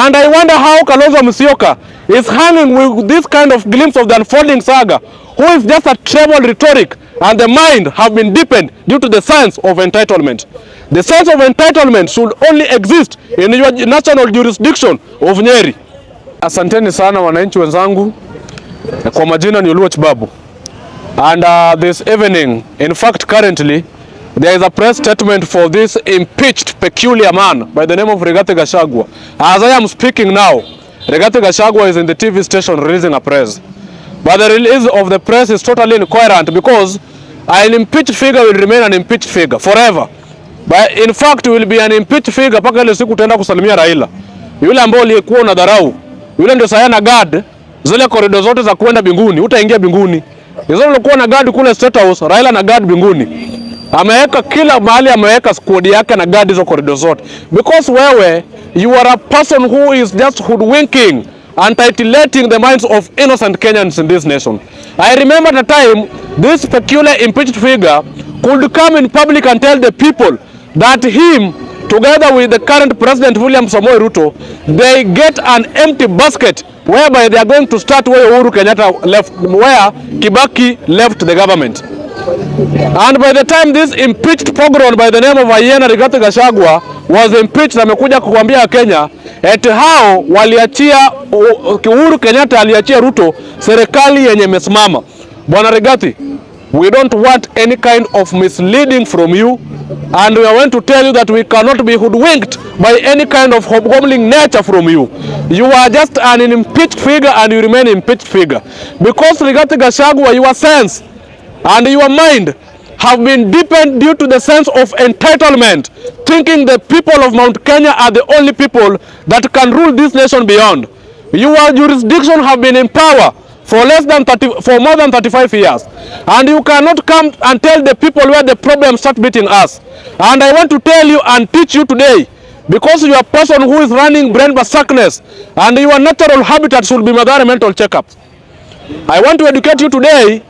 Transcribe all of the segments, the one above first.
And I wonder how Kalonzo Musyoka is hanging with this kind of glimpse of the unfolding saga, who is just a treble rhetoric, and the mind have been deepened due to the sense of entitlement. The sense of entitlement should only exist in your national jurisdiction of Nyeri. Asanteni sana wananchi wenzangu, kwa majina ni Oluoch Babu. And this evening, in fact currently, there is a press statement for this impeached peculiar man by the name of GACHAGUA. As I am speaking now, GACHAGUA is in the TV station releasing a press. But the release of the press is totally incoherent because an impeached figure will remain an impeached figure forever. But in fact, will be an impeached figure paka ile siku tutaenda kusalimia Raila. Yule ambao aliyekuwa na dharau, yule ndio sayana guard zile corridor zote za kwenda binguni, utaingia binguni. Hizo ulikuwa na guard kule State House, Raila na guard binguni. Ameweka kila mahali, ameweka squad yake na guard hizo corridor zote. Because wewe, you are a person who is just hoodwinking and titillating the minds of innocent Kenyans in this nation. I remember the time this peculiar impeached figure could come in public and tell the people that him, together with the current President William Samoei Ruto, they get an empty basket whereby they are going to start where Uhuru Kenyatta left, where Kibaki left the government. And by the time this impeached pogrom by the name of Rigathi Gachagua was impeached, amekuja kukwambia Kenya eti hao waliachia Uhuru Kenyatta aliachia Ruto serikali yenye mesimama. Bwana Rigathi, we don't want any kind of misleading from you, and we are going to tell you that we cannot be hoodwinked by any kind of hobgoblin nature from you. You are just an impeached figure and you remain impeached figure. Because Rigathi Gachagua, your sense and your mind have been deepened due to the sense of entitlement, thinking the people of Mount Kenya are the only people that can rule this nation beyond. Your jurisdiction have been in power for more than 35 years, and you cannot come and tell the people where the problems start beating us. And I want to tell you and teach you today, because you are a person who is running brain berserkness, and your natural habitat should be Mathare mental checkup. I want to educate you today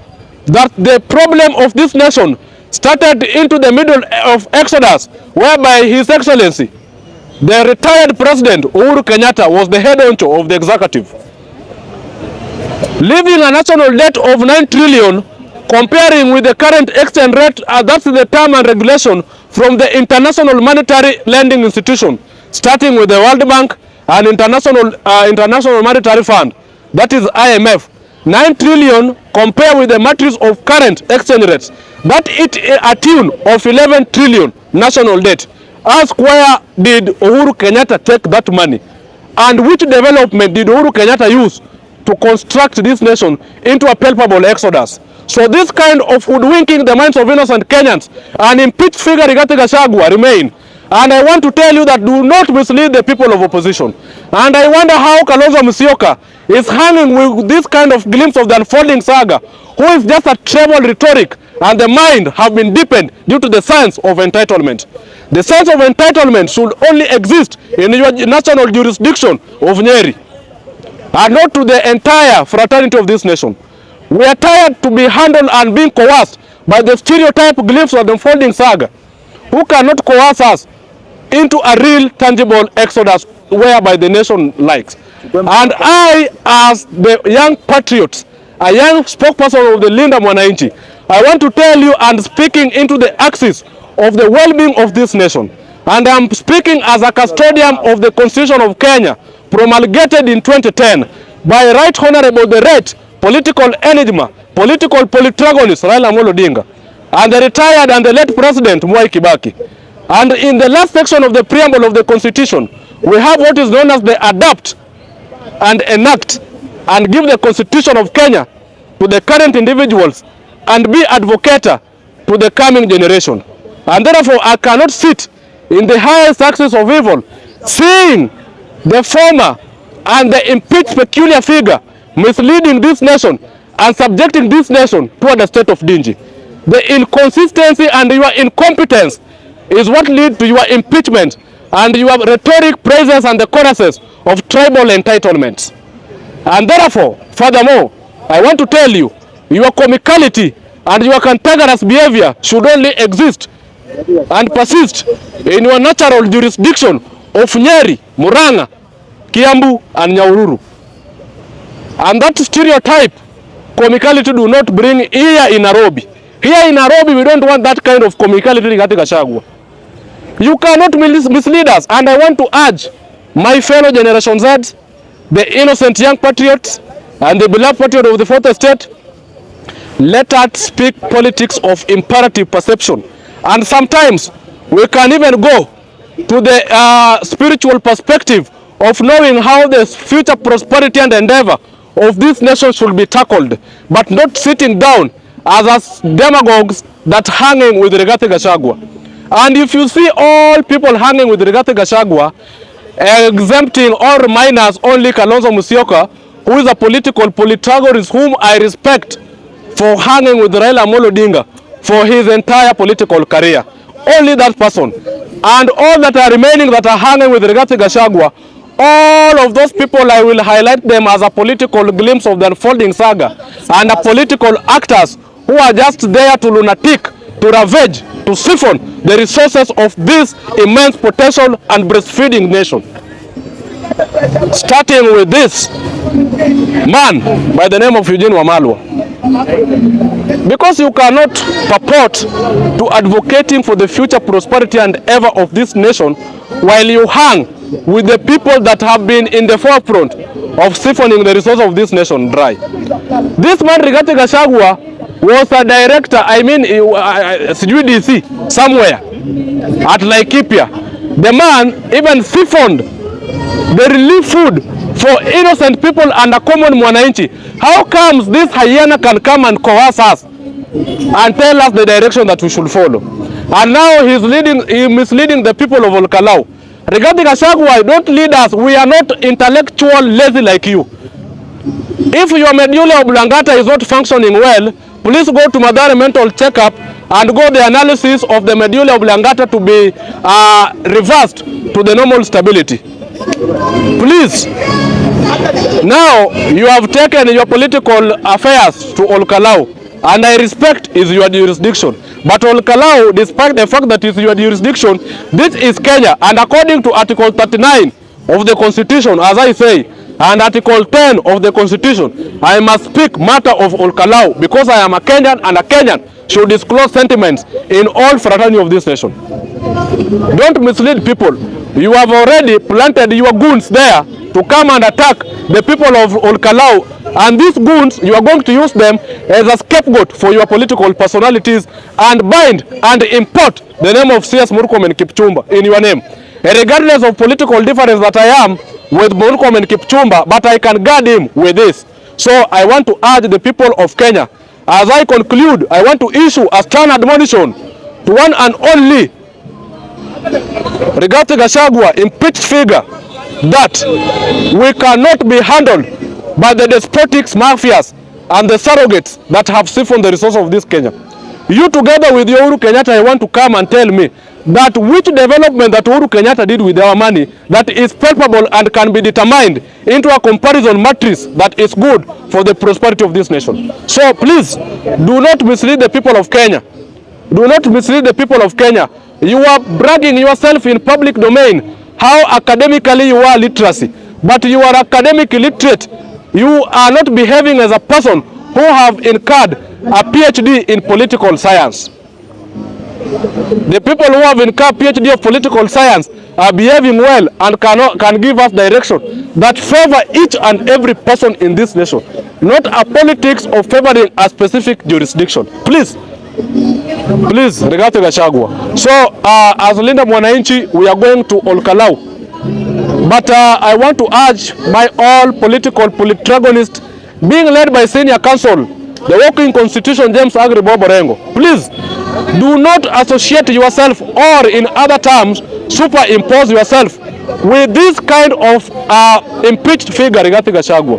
that the problem of this nation started into the middle of Exodus, whereby His Excellency, the retired President Uhuru Kenyatta, was the head honcho of the executive, leaving a national debt of 9 trillion, comparing with the current exchange rate, that's the term and regulation from the International Monetary Lending Institution, starting with the World Bank and International Monetary Fund, that is IMF. 9 trillion compared with the matrix of current exchange rates, that it a tune of 11 trillion national debt. Ask where did Uhuru Kenyatta take that money, and which development did Uhuru Kenyatta use to construct this nation into a palpable exodus? So this kind of hoodwinking the minds of innocent Kenyans and impeached figure Rigathi Gachagua remain. And I want to tell you that do not mislead the people of opposition. And I wonder how Kalonzo Musyoka is hanging with this kind of glimpse of the unfolding saga, who is just a treble rhetoric, and the mind have been deepened due to the sense of entitlement. The sense of entitlement should only exist in your national jurisdiction of Nyeri, and not to the entire fraternity of this nation. We are tired to be handled and being coerced by the stereotype glimpse of the unfolding saga, who cannot coerce us into a real tangible exodus whereby the nation likes. And I, as the young patriots, a young spokesperson of the Linda Mwananchi, I want to tell you, and speaking into the axis of the well-being of this nation, and I'm speaking as a custodian of the Constitution of Kenya, promulgated in 2010 by Right Honorable the Rate Political Enigma, Political Polytragonist Raila Amolo Odinga, and the retired and the late President Mwai Kibaki. And in the last section of the preamble of the Constitution, we have what is known as the adapt and enact and give the Constitution of Kenya to the current individuals and be advocator to the coming generation. And therefore, I cannot sit in the highest axis of evil, seeing the former and the impeached peculiar figure misleading this nation and subjecting this nation toward a state of danger. The inconsistency and your incompetence is what lead to your impeachment and your rhetoric praises and the choruses of tribal entitlements. And therefore, furthermore, I want to tell you, your comicality and your cantankerous behavior should only exist and persist in your natural jurisdiction of Nyeri, Murang'a, Kiambu, and Nyahururu. And that stereotype, comicality do not bring here in Nairobi. Here in Nairobi, we don't want that kind of comicality Rigathi Gachagua. You cannot mislead us. And I want to urge my fellow Generation Z, the innocent young patriots, and the beloved patriot of the fourth estate, let us speak politics of imperative perception. And sometimes we can even go to the spiritual perspective of knowing how the future prosperity and endeavor of this nation should be tackled, but not sitting down as demagogues that hanging with Rigathi Gachagua. And if you see all people hanging with Rigathi Gachagua, exempting all minors, only Kalonzo Musyoka, who is a political polytagorist whom I respect for hanging with Raila Amolo Odinga for his entire political career. Only that person. And all that are remaining that are hanging with Rigathi Gachagua, all of those people, I will highlight them as a political glimpse of the unfolding saga and a political actors who are just there to lunatic, to ravage, to siphon the resources of this immense potential and breastfeeding nation. Starting with this man by the name of Eugene Wamalwa. Because you cannot purport to advocating for the future prosperity and ever of this nation while you hang with the people that have been in the forefront of siphoning the resources of this nation dry. This man Rigathi Gachagua was a director, DC somewhere at Laikipia. The man even siphoned the relief food for innocent people and a common Mwananchi. How comes this hyena can come and coerce us and tell us the direction that we should follow? And now he's misleading the people of Olkalau. Rigathi Gachagua, don't lead us. We are not intellectual lazy like you. If your medulla oblongata is not functioning well, please go to Madari mental checkup and go the analysis of the medulla oblongata to be reversed to the normal stability. Please. Now you have taken your political affairs to Olkalau, and I respect is your jurisdiction. But Olkalau, despite the fact that it's your jurisdiction, this is Kenya, and according to Article 39 of the Constitution, as I say, and Article 10 of the Constitution, I must speak matter of Olkalau because I am a Kenyan, and a Kenyan should disclose sentiments in all fraternity of this nation. Don't mislead people. You have already planted your goons there to come and attack the people of Olkalau, and these goons, you are going to use them as a scapegoat for your political personalities and bind and import the name of CS Murkomen Kipchumba in your name. And regardless of political difference that I am with Murkomen Kipchumba, but I can guard him with this. So I want to urge the people of Kenya, as I conclude, I want to issue a stern admonition to one and only Rigathi Gachagua, impeached figure, that we cannot be handled by the despotic mafias and the surrogates that have siphoned the resources of this Kenya. You together with Uhuru Kenyatta, I want to come and tell me that which development that Uhuru Kenyatta did with our money that is palpable and can be determined into a comparison matrix that is good for the prosperity of this nation. So please, do not mislead the people of Kenya. Do not mislead the people of Kenya. You are bragging yourself in public domain how academically you are literacy, but you are academic illiterate. You are not behaving as a person who have incurred a PhD in political science. The people who have incurred PhD of political science are behaving well and can give us direction that favor each and every person in this nation, not a politics of favoring a specific jurisdiction. Please, Rigathi Gachagua. So, as Linda Mwananchi, we are going to Olkalau. But I want to urge my all political polytragonists being led by senior counsel, the working constitution James Agri Boborengo. Please, do not associate yourself or in other terms, superimpose yourself with this kind of impeached figure, Rigathi Gachagua.